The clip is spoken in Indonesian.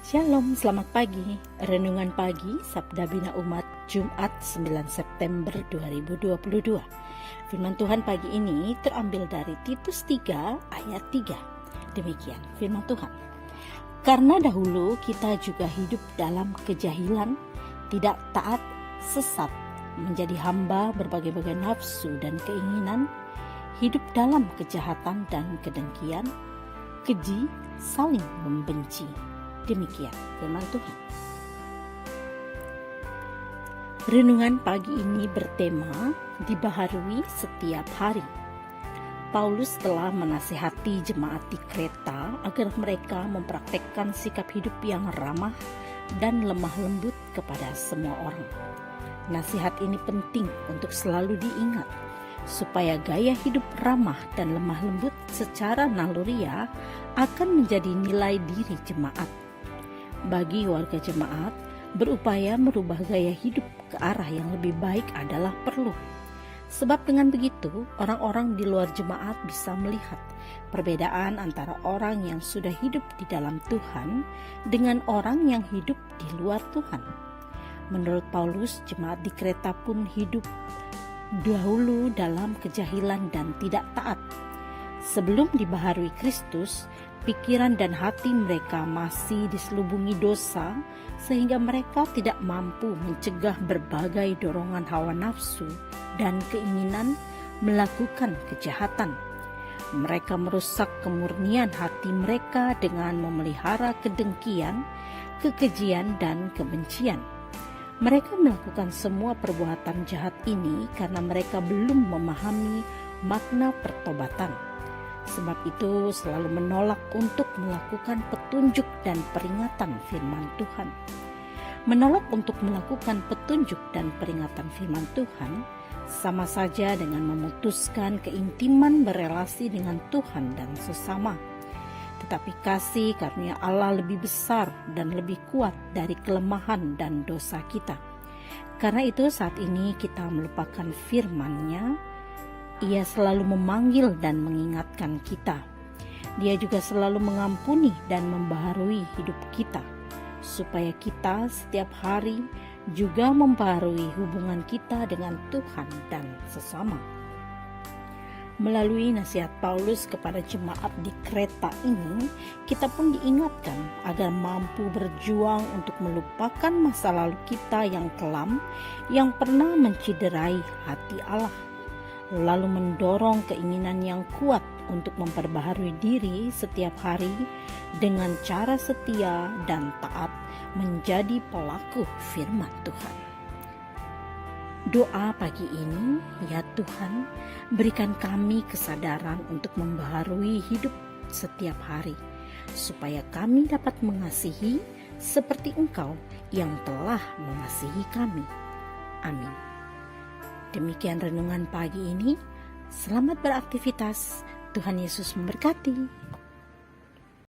Shalom, selamat pagi. Renungan pagi Sabda Bina Umat Jumat 9 September 2022. Firman Tuhan pagi ini terambil dari Titus 3 ayat 3. Demikian firman Tuhan. Karena dahulu kita juga hidup dalam kejahilan, tidak taat, sesat, menjadi hamba berbagai-bagai nafsu dan keinginan, hidup dalam kejahatan dan kedengkian, keji, saling membenci. Demikian firman Tuhan. Renungan pagi ini bertema dibaharui setiap hari. Paulus telah menasihati jemaat di Kreta agar mereka mempraktekkan sikap hidup yang ramah dan lemah lembut kepada semua orang. Nasihat ini penting untuk selalu diingat supaya gaya hidup ramah dan lemah lembut secara naluriah akan menjadi nilai diri jemaat. Bagi warga jemaat, berupaya merubah gaya hidup ke arah yang lebih baik adalah perlu. Sebab dengan begitu, orang-orang di luar jemaat bisa melihat perbedaan antara orang yang sudah hidup di dalam Tuhan dengan orang yang hidup di luar Tuhan. Menurut Paulus, jemaat di Kreta pun hidup dahulu dalam kejahilan dan tidak taat. Sebelum dibaharui Kristus, pikiran dan hati mereka masih diselubungi dosa sehingga mereka tidak mampu mencegah berbagai dorongan hawa nafsu dan keinginan melakukan kejahatan. Mereka merusak kemurnian hati mereka dengan memelihara kedengkian, kekejian, dan kebencian. Mereka melakukan semua perbuatan jahat ini karena mereka belum memahami makna pertobatan. Sebab itu selalu menolak untuk melakukan petunjuk dan peringatan firman Tuhan. Menolak untuk melakukan petunjuk dan peringatan firman Tuhan sama saja dengan memutuskan keintiman berelasi dengan Tuhan dan sesama. Tetapi kasih karunia Allah lebih besar dan lebih kuat dari kelemahan dan dosa kita. Karena itu saat ini kita melupakan firman-Nya. Ia selalu memanggil dan mengingatkan kita. Dia juga selalu mengampuni dan membaharui hidup kita, supaya kita setiap hari juga membaharui hubungan kita dengan Tuhan dan sesama. Melalui nasihat Paulus kepada jemaat di Kreta ini, kita pun diingatkan agar mampu berjuang untuk melupakan masa lalu kita yang kelam, yang pernah menciderai hati Allah, lalu mendorong keinginan yang kuat untuk memperbaharui diri setiap hari dengan cara setia dan taat menjadi pelaku firman Tuhan. Doa pagi ini, ya Tuhan, berikan kami kesadaran untuk membaharui hidup setiap hari, supaya kami dapat mengasihi seperti Engkau yang telah mengasihi kami. Amin. Demikian renungan pagi ini. Selamat beraktivitas. Tuhan Yesus memberkati.